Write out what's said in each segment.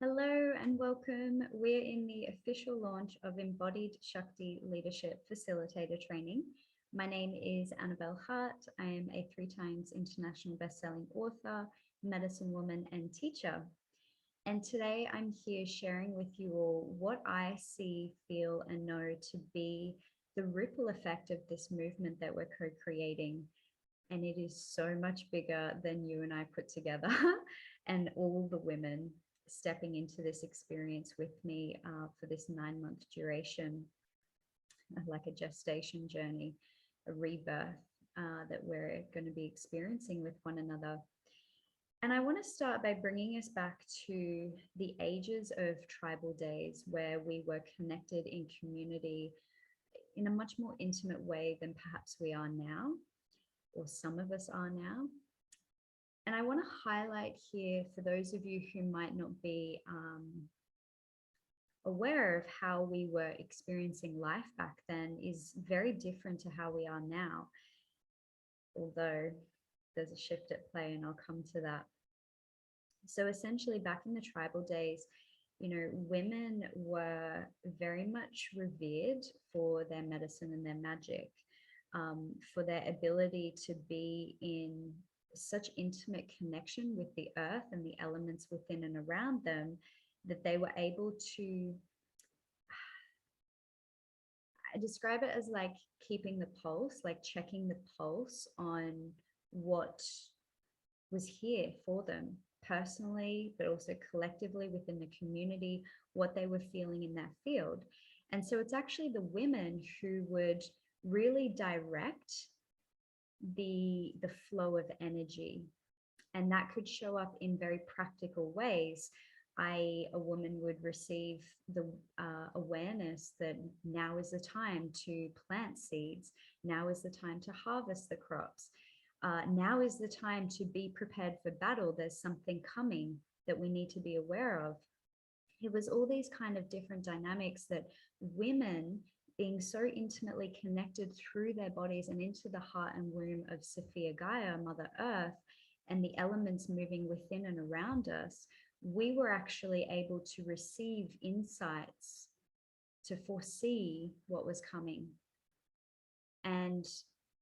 Hello and welcome. We're in the official launch of Embodied Shakti Leadership Facilitator Training. My name is Annabelle Hart. I am a 3 times international best-selling author, medicine woman, and teacher. And today I'm here sharing with you all what I see, feel, and know to be the ripple effect of this movement that we're co-creating. And it is so much bigger than you and I put together and all the women stepping into this experience with me for this 9-month duration, like a gestation journey, a rebirth that we're going to be experiencing with one another. And I want to start by bringing us back to the ages of tribal days where we were connected in community in a much more intimate way than perhaps we are now, or some of us are now. And I want to highlight here, for those of you who might not be aware of how we were experiencing life back then, is very different to how we are now. Although there's a shift at play, and I'll come to that. So essentially, back in the tribal days, women were very much revered for their medicine and their magic, for their ability to be in such intimate connection with the earth and the elements within and around them, that they were able to, I describe it as like keeping the pulse, like checking the pulse on what was here for them personally, but also collectively within the community, what they were feeling in that field. And so it's actually the women who would really direct the flow of energy, and that could show up in very practical ways. A woman would receive the awareness that now is the time to plant seeds, now is the time to harvest the crops, now is the time to be prepared for battle. There's something coming that we need to be aware of. It was all these kind of different dynamics that women, being so intimately connected through their bodies and into the heart and womb of Sophia Gaia, Mother Earth, and the elements moving within and around us, we were actually able to receive insights to foresee what was coming. And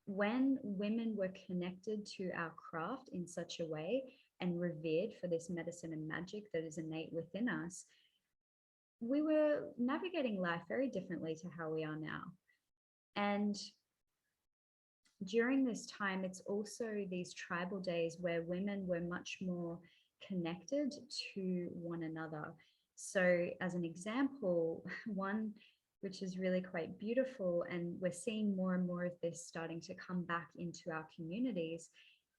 when women were connected to our craft in such a way and revered for this medicine and magic that is innate within us, we were navigating life very differently to how we are now. And during this time, it's also these tribal days where women were much more connected to one another. So as an example, one which is really quite beautiful, and we're seeing more and more of this starting to come back into our communities,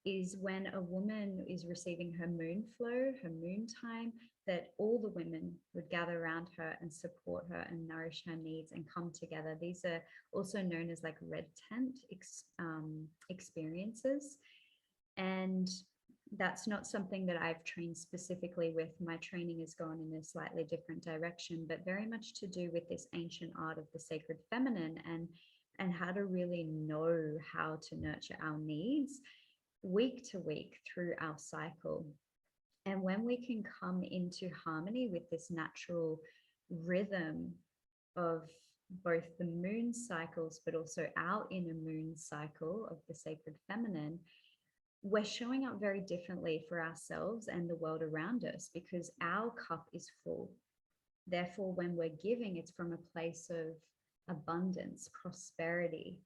is when a woman is receiving her moon flow, her moon time, that all the women would gather around her and support her and nourish her needs and come together. These are also known as like red tent experiences. And that's not something that I've trained specifically with. My training has gone in a slightly different direction, but very much to do with this ancient art of the sacred feminine and how to really know how to nurture our needs week to week through our cycle. And when we can come into harmony with this natural rhythm of both the moon cycles, but also our inner moon cycle of the sacred feminine, we're showing up very differently for ourselves and the world around us, because our cup is full. Therefore, when we're giving, it's from a place of abundance, prosperity.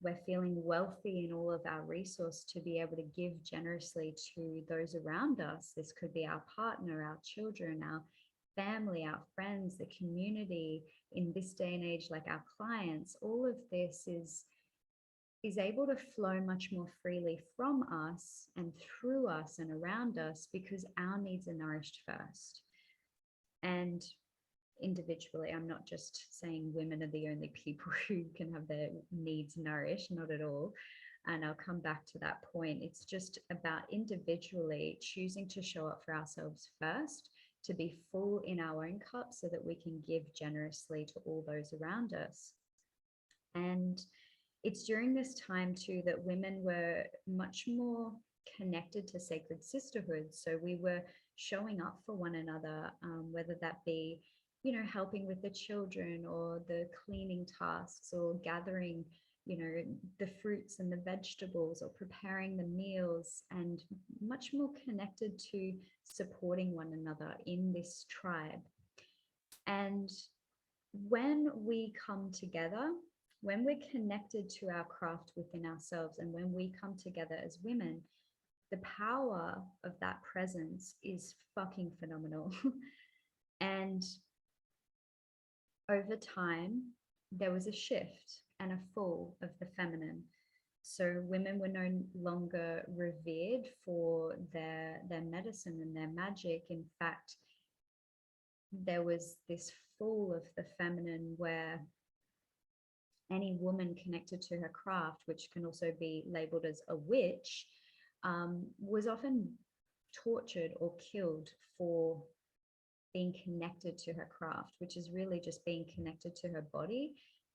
We're feeling wealthy in all of our resource to be able to give generously to those around us. This could be our partner, our children, our family, our friends, the community. In this day and age, like our clients, all of this is able to flow much more freely from us and through us and around us, because our needs are nourished first. And individually, I'm not just saying women are the only people who can have their needs nourished, not at all. And I'll come back to that point. It's just about individually choosing to show up for ourselves first, to be full in our own cup so that we can give generously to all those around us. And it's during this time too that women were much more connected to sacred sisterhood. So we were showing up for one another, whether that be, you know, helping with the children or the cleaning tasks or gathering, you know, the fruits and the vegetables or preparing the meals, and much more connected to supporting one another in this tribe. And when we come together, when we're connected to our craft within ourselves, and when we come together as women, the power of that presence is fucking phenomenal. And over time, there was a shift and a fall of the feminine. So women were no longer revered for their medicine and their magic. In fact, there was this fall of the feminine where any woman connected to her craft, which can also be labeled as a witch, was often tortured or killed for being connected to her craft, which is really just being connected to her body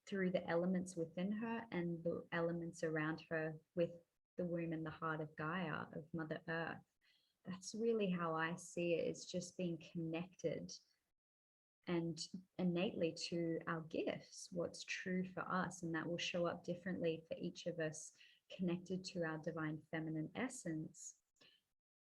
through the elements within her and the elements around her with the womb and the heart of Gaia, of Mother Earth. That's really how I see it, is just being connected and innately to our gifts, what's true for us. And that will show up differently for each of us, connected to our divine feminine essence.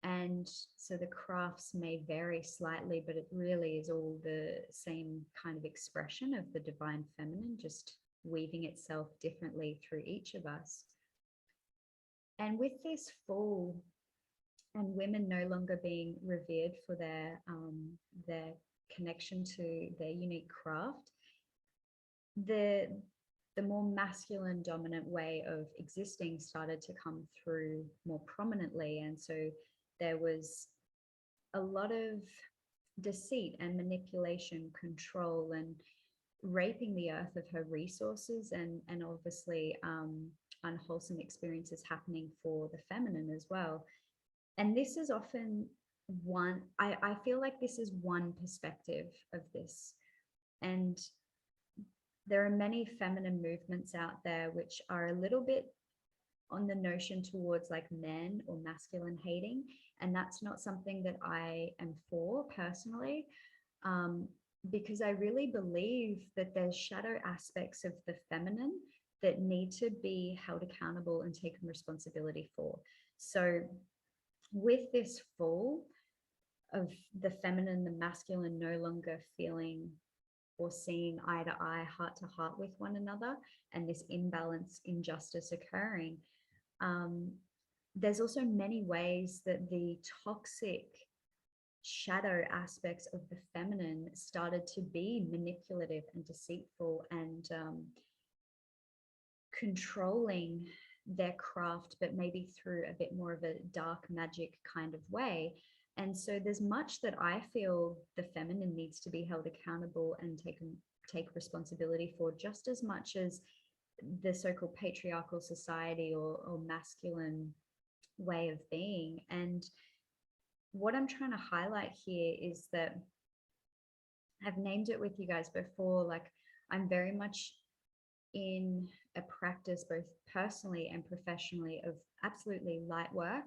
And so the crafts may vary slightly, but it really is all the same kind of expression of the divine feminine, just weaving itself differently through each of us. And with this fall and women no longer being revered for their connection to their unique craft, the more masculine dominant way of existing started to come through more prominently. And so there was a lot of deceit and manipulation, control, and raping the earth of her resources, and obviously unwholesome experiences happening for the feminine as well. And this is often one, I feel like this is one perspective of this. And there are many feminine movements out there which are a little bit on the notion towards like men or masculine hating. And that's not something that I am for personally, because I really believe that there's shadow aspects of the feminine that need to be held accountable and taken responsibility for. So with this fall of the feminine, the masculine no longer feeling or seeing eye to eye, heart to heart with one another, and this imbalance, injustice occurring, there's also many ways that the toxic shadow aspects of the feminine started to be manipulative and deceitful and controlling their craft, but maybe through a bit more of a dark magic kind of way. And so there's much that I feel the feminine needs to be held accountable and take responsibility for, just as much as the so-called patriarchal society or masculine way of being. And what I'm trying to highlight here is that I've named it with you guys before, like I'm very much in a practice, both personally and professionally, of absolutely light work,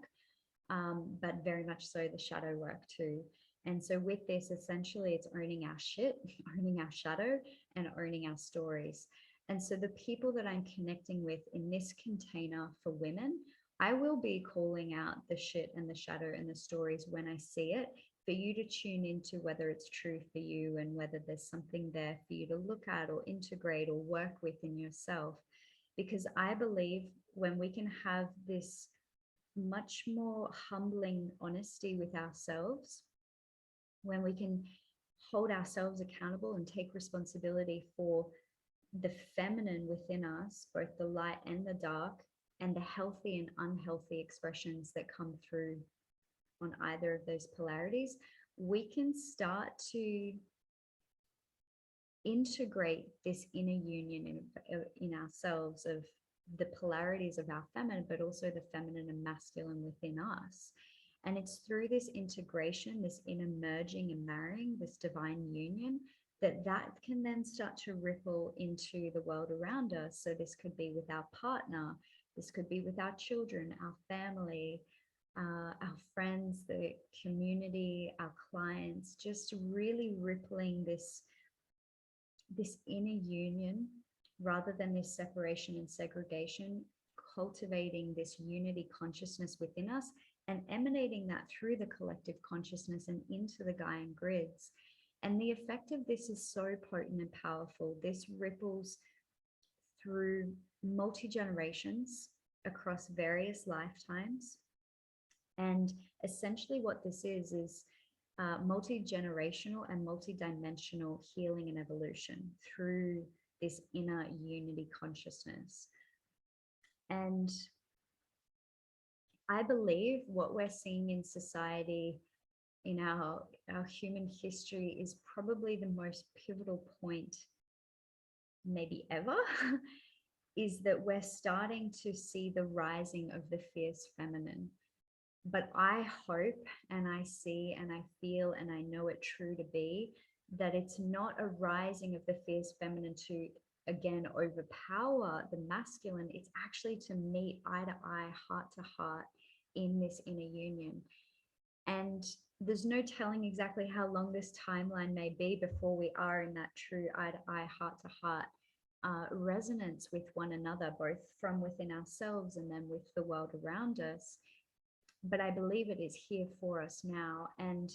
but very much so the shadow work too. And so with this, essentially it's owning our shit, owning our shadow, and owning our stories. And so the people that I'm connecting with in this container for women, I will be calling out the shit and the shadow and the stories when I see it, for you to tune into whether it's true for you and whether there's something there for you to look at or integrate or work with in yourself. Because I believe when we can have this much more humbling honesty with ourselves, when we can hold ourselves accountable and take responsibility for the feminine within us, both the light and the dark, and the healthy and unhealthy expressions that come through on either of those polarities, we can start to integrate this inner union in ourselves of the polarities of our feminine, but also the feminine and masculine within us. And it's through this integration, this inner merging and marrying, this divine union, that can then start to ripple into the world around us. So this could be with our partner, this could be with our children, our family, our friends, the community, our clients, just really rippling this inner union rather than this separation and segregation, cultivating this unity consciousness within us and emanating that through the collective consciousness and into the Gaian grids. And the effect of this is so potent and powerful. This ripples through multi-generations across various lifetimes. And essentially what this is multi-generational and multi-dimensional healing and evolution through this inner unity consciousness. And I believe what we're seeing in society, in our human history, is probably the most pivotal point maybe ever, is that we're starting to see the rising of the fierce feminine. But I hope and I see and I feel and I know it true to be that it's not a rising of the fierce feminine to again overpower the masculine. It's actually to meet eye to eye, heart to heart in this inner union. And there's no telling exactly how long this timeline may be before we are in that true eye to eye, heart to heart resonance with one another, both from within ourselves and then with the world around us. But I believe it is here for us now. And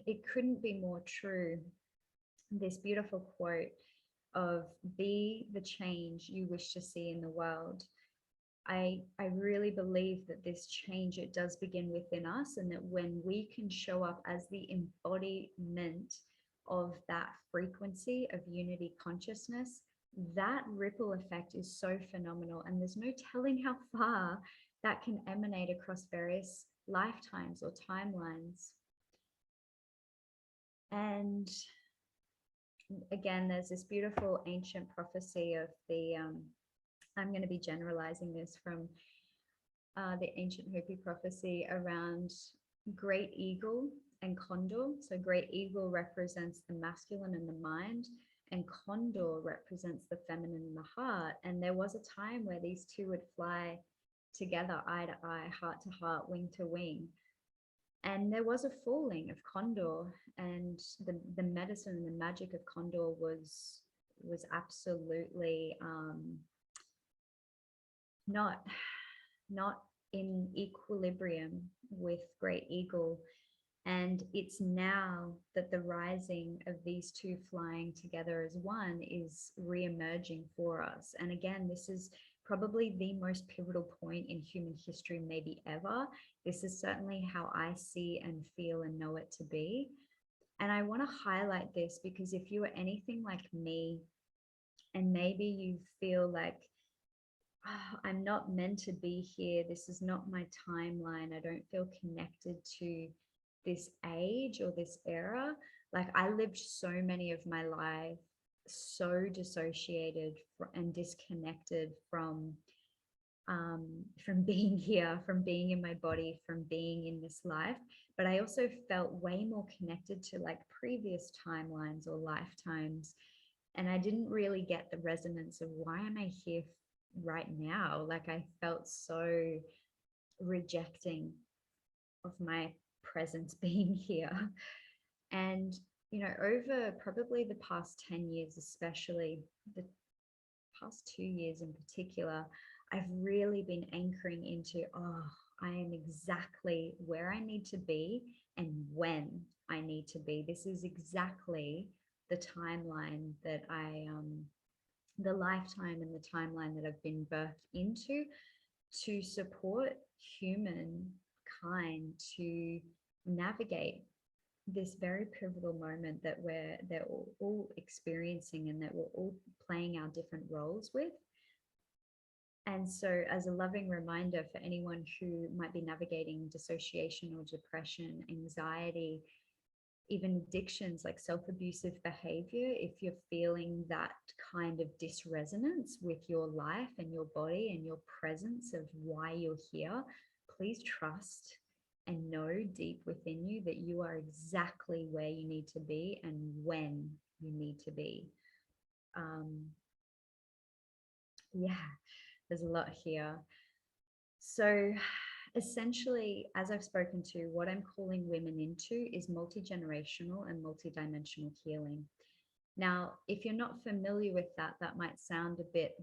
it couldn't be more true. This beautiful quote of "be the change you wish to see in the world." I really believe that this change, it does begin within us, and that when we can show up as the embodiment of that frequency of unity consciousness, that ripple effect is so phenomenal. And there's no telling how far that can emanate across various lifetimes or timelines. And again, there's this beautiful ancient prophecy of the, I'm going to be generalizing this from the ancient Hopi prophecy around great eagle and condor. So great eagle represents the masculine and the mind, and condor represents the feminine and the heart. And there was a time where these two would fly together, eye to eye, heart to heart, wing to wing. And there was a falling of condor, and the medicine and the magic of condor was absolutely not in equilibrium with great eagle. And it's now that the rising of these two flying together as one is re-emerging for us. And again, this is probably the most pivotal point in human history, maybe ever. This is certainly how I see and feel and know it to be. And I want to highlight this because if you are anything like me, and maybe you feel like, oh, I'm not meant to be here, this is not my timeline, I don't feel connected to this age or this era. Like, I lived so many of my life so dissociated and disconnected from being here, from being in my body, from being in this life. But I also felt way more connected to like previous timelines or lifetimes. And I didn't really get the resonance of why am I here right now? Like, I felt so rejecting of my presence being here. And, you know, over probably the past 10 years, especially the past 2 years in particular, I've really been anchoring into, oh, I am exactly where I need to be and when I need to be. This is exactly the timeline that the lifetime and the timeline that I've been birthed into to support humankind to navigate this very pivotal moment that they're all experiencing and that we're all playing our different roles with. And so, as a loving reminder for anyone who might be navigating dissociation or depression, anxiety, even addictions like self-abusive behavior, if you're feeling that kind of disresonance with your life and your body and your presence of why you're here, please trust and know deep within you that you are exactly where you need to be and when you need to be. Yeah, there's a lot here. So Essentially, as I've spoken to, what I'm calling women into is multi-generational and multidimensional healing. Now, if you're not familiar with that, that might sound a bit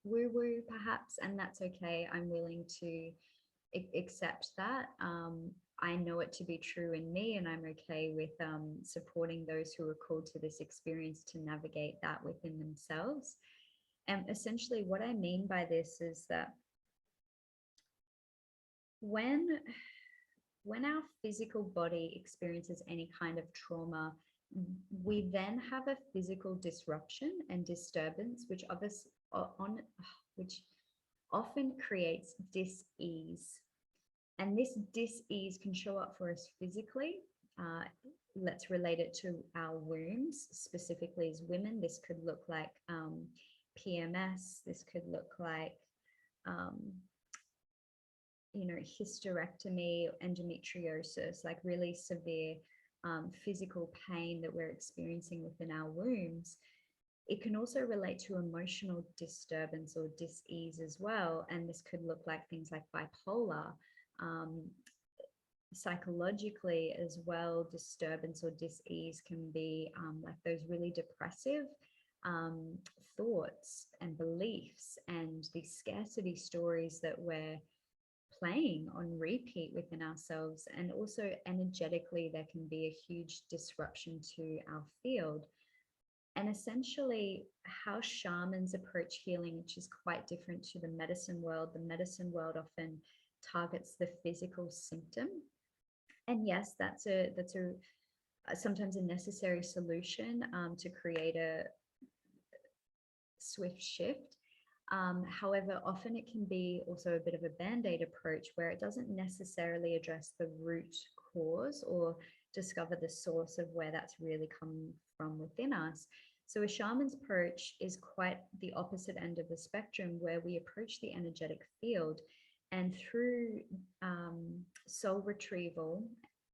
woo-woo perhaps, and that's okay. I'm willing to accept that. I know it to be true in me, and I'm okay with supporting those who are called to this experience to navigate that within themselves. And essentially what I mean by this is that when our physical body experiences any kind of trauma, we then have a physical disruption and disturbance, which which often creates dis-ease. And this dis-ease can show up for us physically. Let's relate it to our wombs, specifically as women. This could look like PMS. This could look like hysterectomy, endometriosis, like really severe physical pain that we're experiencing within our wombs. It can also relate to emotional disturbance or dis-ease as well. And this could look like things like bipolar, psychologically as well. Disturbance or dis-ease can be like those really depressive thoughts and beliefs and these scarcity stories that we're playing on repeat within ourselves. And also energetically, there can be a huge disruption to our field. And essentially how shamans approach healing, which is quite different to the medicine world. The medicine world often targets the physical symptom. And yes, that's sometimes a necessary solution to create a swift shift. However, often it can be also a bit of a band-aid approach where it doesn't necessarily address the root cause or discover the source of where that's really come from within us. So a shaman's approach is quite the opposite end of the spectrum, where we approach the energetic field, and through soul retrieval,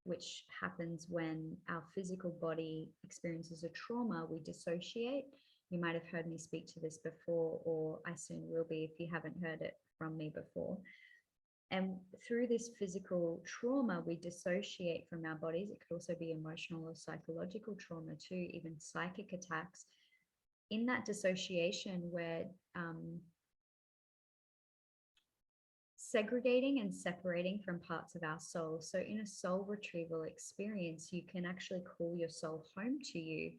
which happens when our physical body experiences a trauma, we dissociate. You might have heard me speak to this before, or I soon will be if you haven't heard it from me before. And through this physical trauma, we dissociate from our bodies. It could also be emotional or psychological trauma too, even psychic attacks. In that dissociation, we're segregating and separating from parts of our soul. So in a soul retrieval experience, you can actually call your soul home to you.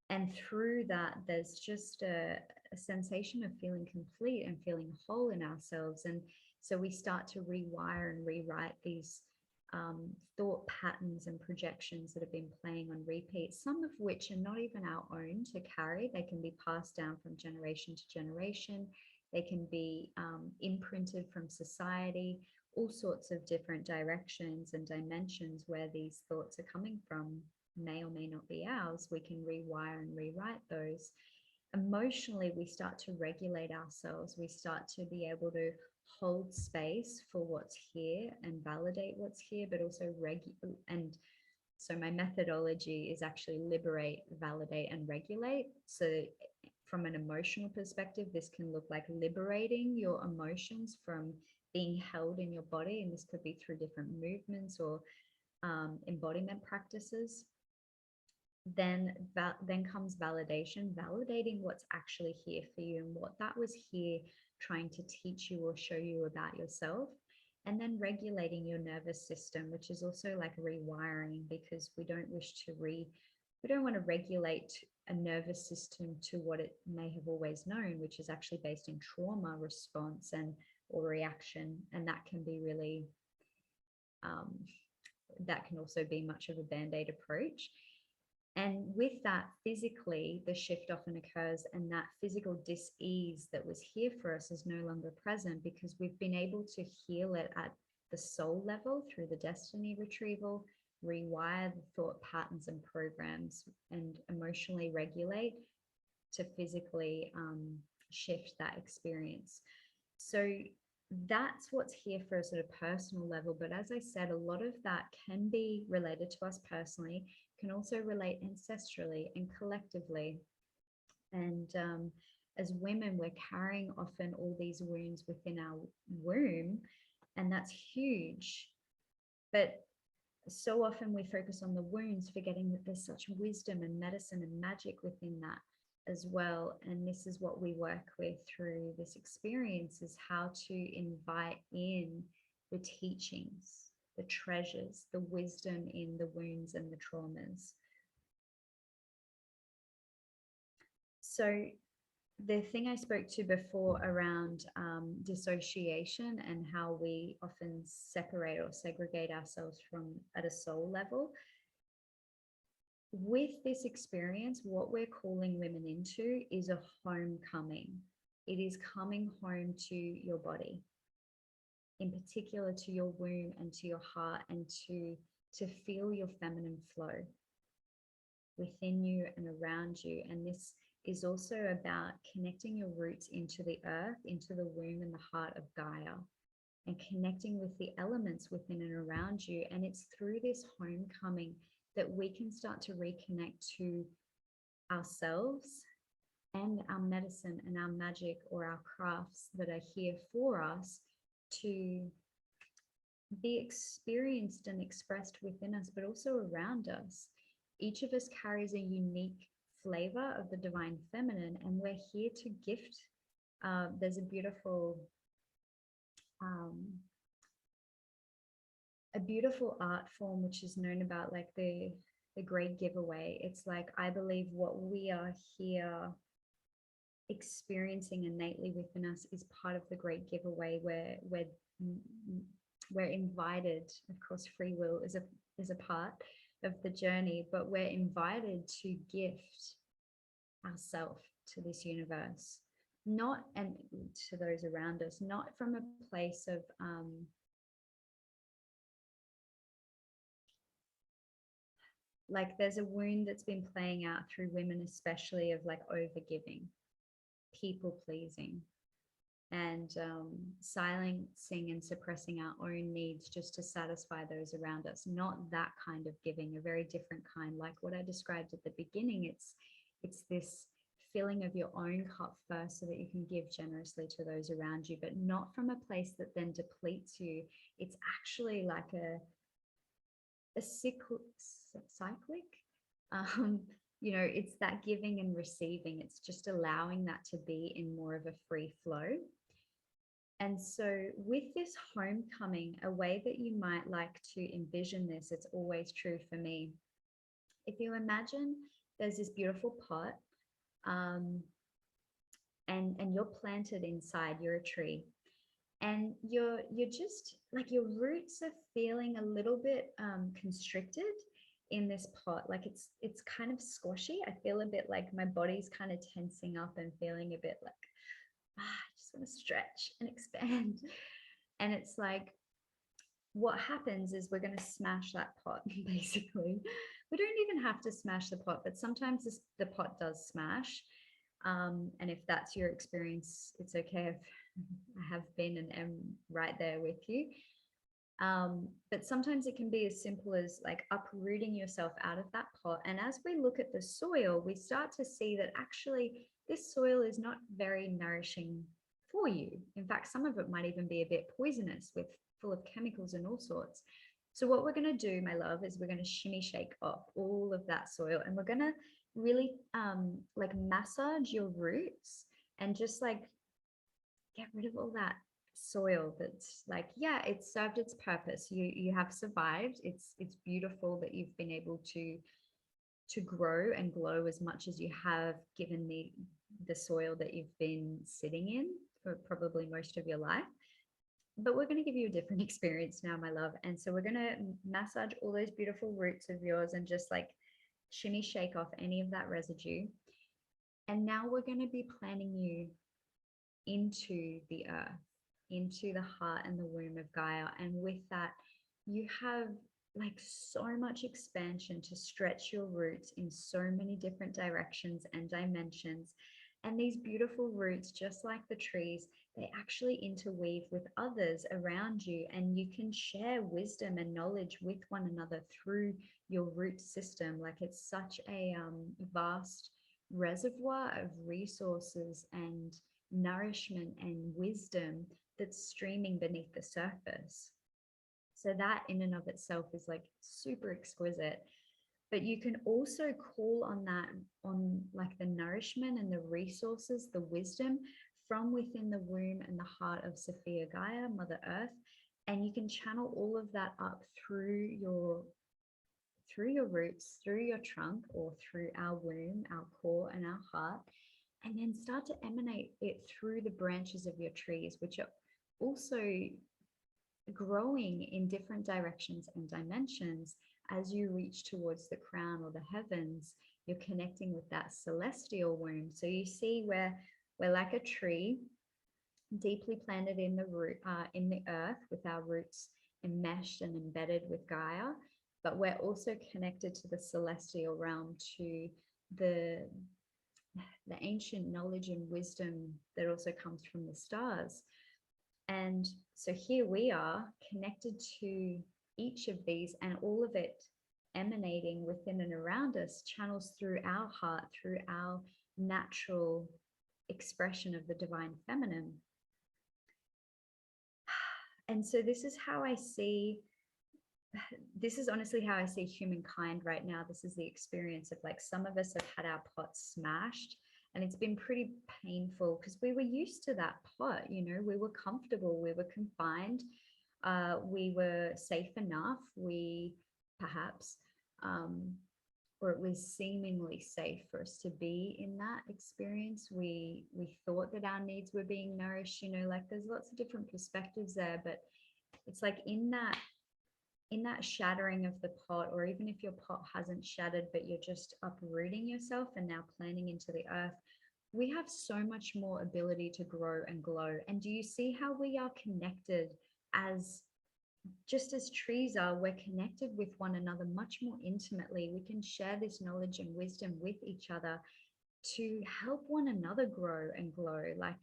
And through that, there's just a sensation of feeling complete and feeling whole in ourselves. And so we start to rewire and rewrite these thought patterns and projections that have been playing on repeat, some of which are not even our own to carry. They can be passed down from generation to generation. They can be imprinted from society, all sorts of different directions and dimensions where these thoughts are coming from may or may not be ours. We can rewire and rewrite those. Emotionally, we start to regulate ourselves. We start to be able to hold space for what's here and validate what's here, but also and so my methodology is actually liberate, validate, and regulate. So from an emotional perspective, this can look like liberating your emotions from being held in your body, and this could be through different movements or embodiment practices. Then comes validation, validating what's actually here for you and what that was here trying to teach you or show you about yourself. And then regulating your nervous system, which is also like rewiring, because we don't want to regulate a nervous system to what it may have always known, which is actually based in trauma response or reaction. And that can be really, that can also be much of a band-aid approach. And with that, physically, the shift often occurs, and that physical dis-ease that was here for us is no longer present, because we've been able to heal it at the soul level through the destiny retrieval, rewire the thought patterns and programs, and emotionally regulate to physically shift that experience. So that's what's here for us at a personal level. But as I said, a lot of that can be related to us personally, can also relate ancestrally and collectively. And as women, we're carrying often all these wounds within our womb, and that's huge. But so often we focus on the wounds, forgetting that there's such wisdom and medicine and magic within that as well. And this is what we work with through this experience, is how to invite in the teachings, the treasures, the wisdom in the wounds and the traumas. So the thing I spoke to before around dissociation and how we often separate or segregate ourselves from at a soul level. With this experience, what we're calling women into is a homecoming. It is coming home to your body, in particular to your womb and to your heart, and to feel your feminine flow within you and around you. And this is also about connecting your roots into the earth, into the womb and the heart of Gaia, and connecting with the elements within and around you. And it's through this homecoming that we can start to reconnect to ourselves and our medicine and our magic, or our crafts that are here for us to be experienced and expressed within us, but also around us. Each of us carries a unique flavor of the divine feminine, and we're here to gift. There's a beautiful art form which is known about, like the great giveaway. It's like, I believe what we are here experiencing innately within us is part of the great giveaway, where we're invited. Of course, free will is a part of the journey, but we're invited to gift ourselves to this universe, not, and to those around us, not from a place of like, there's a wound that's been playing out through women, especially, of like overgiving, people pleasing, and silencing and suppressing our own needs just to satisfy those around us. Not that kind of giving, a very different kind, like what I described at the beginning. It's this filling of your own cup first so that you can give generously to those around you, but not from a place that then depletes you. It's actually like a cyclic, it's that giving and receiving. It's just allowing that to be in more of a free flow. And so with this homecoming, a way that you might like to envision this, it's always true for me. If you imagine there's this beautiful pot, and you're planted inside, you're a tree, and you're just like, your roots are feeling a little bit constricted in this pot. Like it's kind of squashy. I feel a bit like my body's kind of tensing up and feeling a bit like, I just want to stretch and expand. And it's like, what happens is we're going to smash that pot, basically. We don't even have to smash the pot, but sometimes the pot does smash. And if that's your experience, it's okay. I have been and am right there with you. But sometimes it can be as simple as like uprooting yourself out of that pot. And as we look at the soil, we start to see that actually this soil is not very nourishing for you. In fact, some of it might even be a bit poisonous, full of chemicals and all sorts. So what we're going to do, my love, is we're going to shimmy shake off all of that soil, and we're going to really like massage your roots and just like get rid of all that soil that's like, yeah, it's served its purpose. You have survived. It's beautiful that you've been able to grow and glow as much as you have, given the soil that you've been sitting in for probably most of your life. But we're going to give you a different experience now, my love. And so we're going to massage all those beautiful roots of yours and just like shimmy shake off any of that residue. And now we're going to be planting you into the earth, into the heart and the womb of Gaia. And with that, you have like so much expansion to stretch your roots in so many different directions and dimensions. And these beautiful roots, just like the trees, they actually interweave with others around you, and you can share wisdom and knowledge with one another through your root system. Like, it's such a vast reservoir of resources and nourishment and wisdom that's streaming beneath the surface. So that in and of itself is like super exquisite. But you can also call on that, on like the nourishment and the resources, the wisdom from within the womb and the heart of Sophia Gaia, Mother Earth. And you can channel all of that up through your roots, through your trunk, or through our womb, our core, and our heart, and then start to emanate it through the branches of your trees, which are also growing in different directions and dimensions. As you reach towards the crown or the heavens, you're connecting with that celestial womb. So you see where we're like a tree deeply planted in the root, in the earth, with our roots enmeshed and embedded with Gaia, but we're also connected to the celestial realm, to the ancient knowledge and wisdom that also comes from the stars. And so here we are connected to each of these, and all of it emanating within and around us channels through our heart, through our natural expression of the divine feminine. And so this is honestly how I see humankind right now. This is the experience of, like, some of us have had our pots smashed, and it's been pretty painful because we were used to that pot, you know, we were comfortable, we were confined, we were safe enough, we perhaps, or it was seemingly safe for us to be in that experience. We thought that our needs were being nourished, you know, like there's lots of different perspectives there, but it's like in that shattering of the pot, or even if your pot hasn't shattered, but you're just uprooting yourself and now planting into the earth, we have so much more ability to grow and glow. And do you see how we are connected as, just as trees are, we're connected with one another much more intimately. We can share this knowledge and wisdom with each other to help one another grow and glow. Like,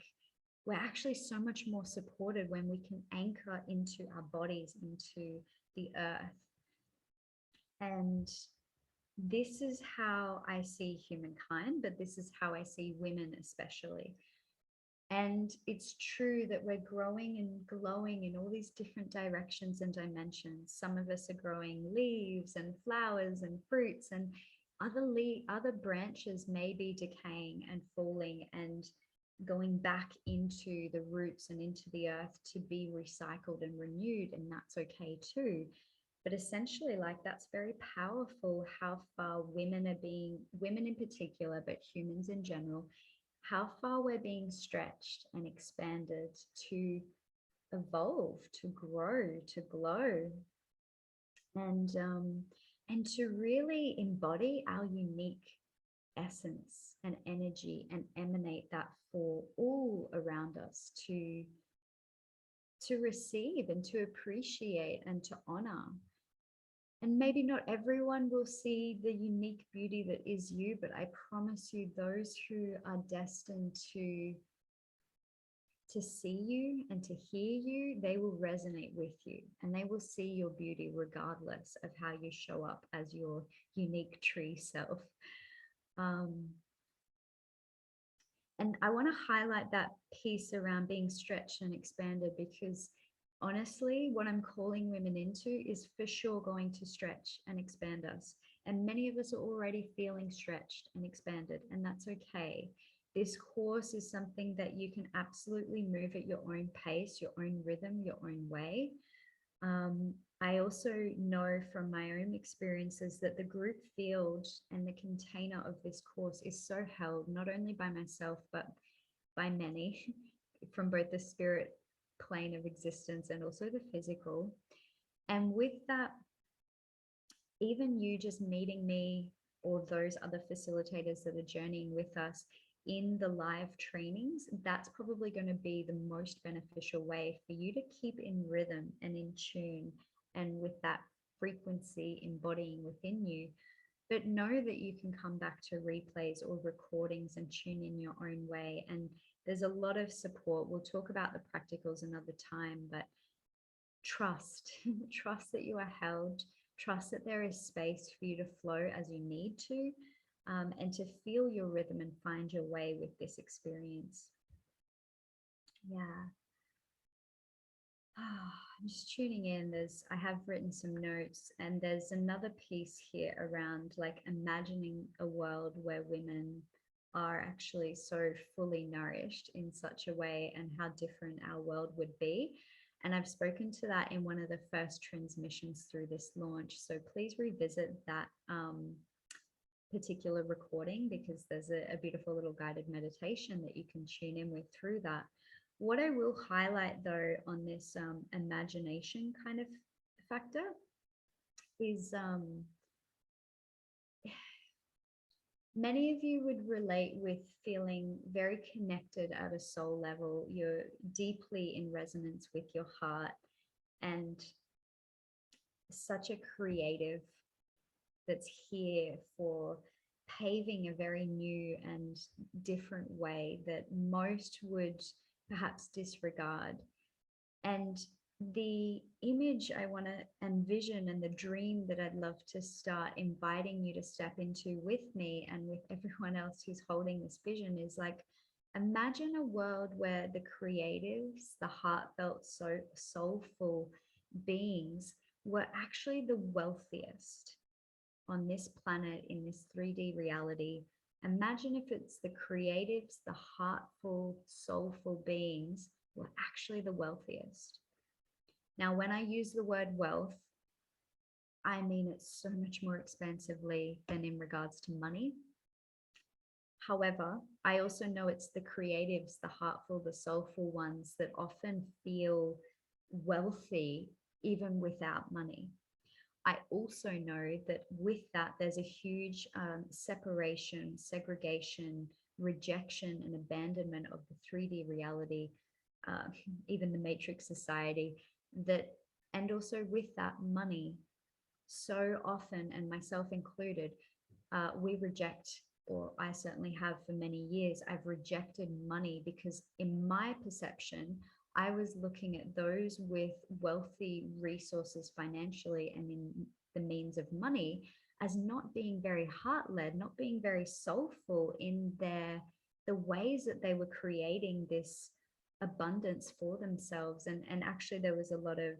we're actually so much more supported when we can anchor into our bodies, into the earth. And this is how I see humankind, but this is how I see women especially. And it's true that we're growing and glowing in all these different directions and dimensions. Some of us are growing leaves and flowers and fruits, and other branches may be decaying and falling and going back into the roots and into the earth to be recycled and renewed, and that's okay too. But essentially, like, that's very powerful how far women in particular, but humans in general, how far we're being stretched and expanded to evolve, to grow, to glow, and to really embody our unique essence and energy and emanate that for all around us to receive and to appreciate and to honor. And maybe not everyone will see the unique beauty that is you, but I promise you, those who are destined to see you and to hear you, they will resonate with you, and they will see your beauty regardless of how you show up as your unique tree self. And I want to highlight that piece around being stretched and expanded, because honestly, what I'm calling women into is for sure going to stretch and expand us. And many of us are already feeling stretched and expanded, and that's okay. This course is something that you can absolutely move at your own pace, your own rhythm, your own way. I also know from my own experiences that the group field and the container of this course is so held, not only by myself, but by many from both the spirit plane of existence and also the physical. And with that, even you just meeting me or those other facilitators that are journeying with us in the live trainings, that's probably going to be the most beneficial way for you to keep in rhythm and in tune and with that frequency embodying within you. But know that you can come back to replays or recordings and tune in your own way. And there's a lot of support. We'll talk about the practicals another time, but trust, trust that you are held, trust that there is space for you to flow as you need to. and to feel your rhythm and find your way with this experience. Yeah. I'm just tuning in. I have written some notes, and there's another piece here around like imagining a world where women are actually so fully nourished in such a way, and how different our world would be. And I've spoken to that in one of the first transmissions through this launch. So please revisit that particular recording, because there's a beautiful little guided meditation that you can tune in with through that. What I will highlight though on this imagination kind of factor is many of you would relate with feeling very connected at a soul level. You're deeply in resonance with your heart, and such a creative that's here for paving a very new and different way that most would perhaps disregard. And the image I want to envision, and the dream that I'd love to start inviting you to step into with me and with everyone else who's holding this vision, is like, imagine a world where the creatives, the heartfelt, so soulful beings were actually the wealthiest on this planet, in this 3D reality. Imagine if it's the creatives, the heartful, soulful beings were actually the wealthiest. Now, when I use the word wealth, I mean it so much more expansively than in regards to money. However, I also know it's the creatives, the heartful, the soulful ones that often feel wealthy even without money. I also know that with that, there's a huge separation, segregation, rejection, and abandonment of the 3D reality, even the matrix society, that, and also with that, money. So often, and myself included, we reject, or I certainly have for many years, I've rejected money because in my perception, I was looking at those with wealthy resources financially and in the means of money as not being very heart-led, not being very soulful in the ways that they were creating this abundance for themselves. And actually there was a lot of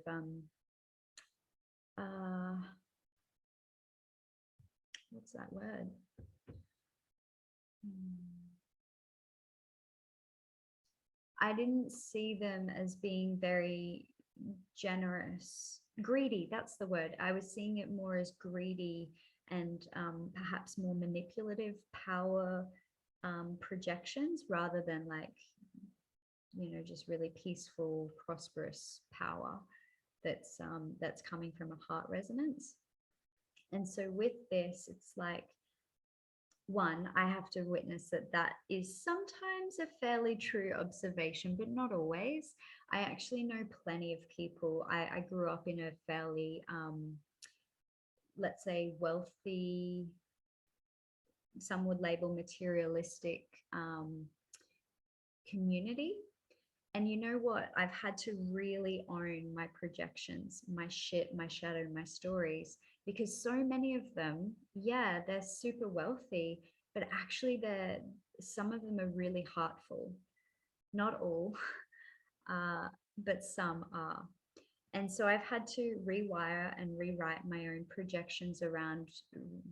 what's that word? I didn't see them as being very generous. Greedy, that's the word. I was seeing it more as greedy and perhaps more manipulative power projections, rather than like, you know, just really peaceful, prosperous power that's coming from a heart resonance. And so with this, it's like, one, I have to witness that that is sometimes a fairly true observation, but not always. I actually know plenty of people. I grew up in a fairly, let's say, wealthy, some would label materialistic community. And you know what? I've had to really own my projections, my shit, my shadow, my stories, because so many of them, yeah, they're super wealthy, but actually some of them are really heartful. Not all, but some are. And so I've had to rewire and rewrite my own projections around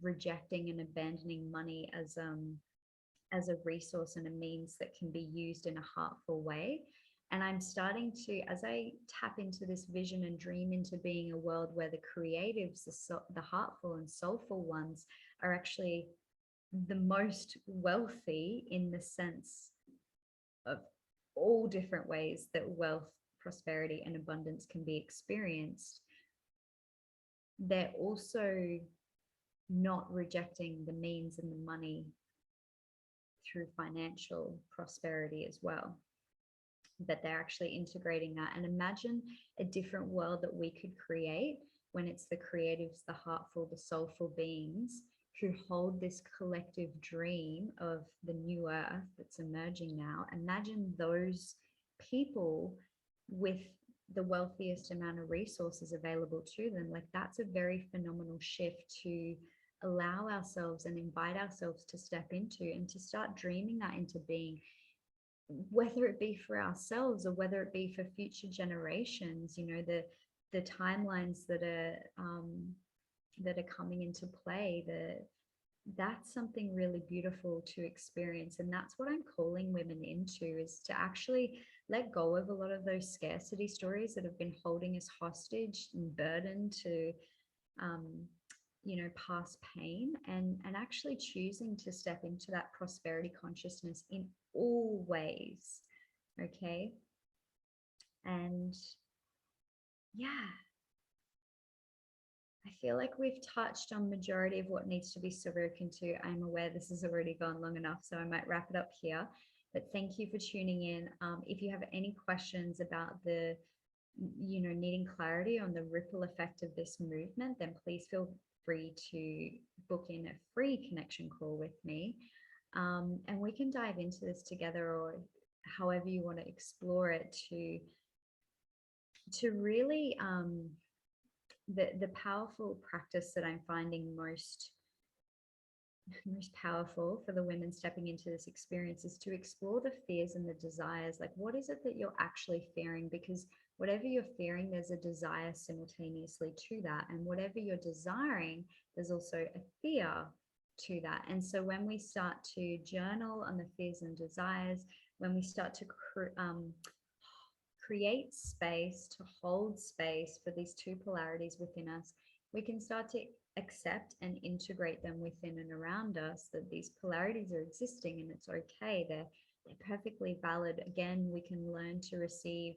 rejecting and abandoning money as a resource and a means that can be used in a heartful way. And I'm starting to, as I tap into this vision and dream into being a world where the creatives, the heartful and soulful ones, are actually the most wealthy in the sense of all different ways that wealth, prosperity, and abundance can be experienced. They're also not rejecting the means and the money through financial prosperity as well, but they're actually integrating that. And imagine a different world that we could create when it's the creatives, the heartful, the soulful beings who hold this collective dream of the new earth that's emerging now. Imagine those people with the wealthiest amount of resources available to them. Like, that's a very phenomenal shift to allow ourselves and invite ourselves to step into and to start dreaming that into being, whether it be for ourselves or whether it be for future generations. You know, the timelines that are coming into play, that's something really beautiful to experience. And that's what I'm calling women into, is to actually let go of a lot of those scarcity stories that have been holding us hostage and burdened to you know, past pain, and actually choosing to step into that prosperity consciousness in all ways. Okay. And yeah, I feel like we've touched on majority of what needs to be spoken to. I'm aware this has already gone long enough, so I might wrap it up here. But thank you for tuning in. If you have any questions about the, you know, needing clarity on the ripple effect of this movement, then please feel free to book in a free connection call with me. And we can dive into this together, or however you want to explore it, to really the powerful practice that I'm finding most powerful for the women stepping into this experience is to explore the fears and the desires. Like, what is it that you're actually fearing? Because whatever you're fearing, there's a desire simultaneously to that. And whatever you're desiring, there's also a fear to that. And so when we start to journal on the fears and desires, when we start to create space, to hold space for these two polarities within us, we can start to accept and integrate them within and around us, that these polarities are existing and it's okay. They're perfectly valid. Again, we can learn to receive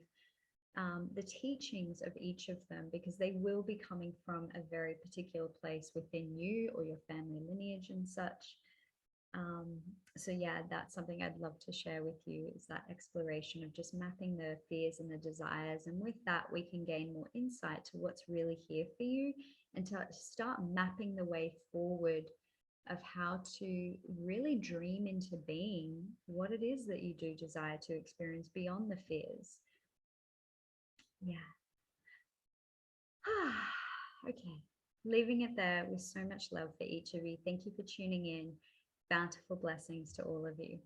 the teachings of each of them, because they will be coming from a very particular place within you or your family lineage and such. So yeah, that's something I'd love to share with you, is that exploration of just mapping the fears and the desires. And with that, we can gain more insight to what's really here for you, and to start mapping the way forward of how to really dream into being what it is that you do desire to experience beyond the fears. Yeah. Okay. Leaving it there with so much love for each of you. Thank you for tuning in. Bountiful blessings to all of you.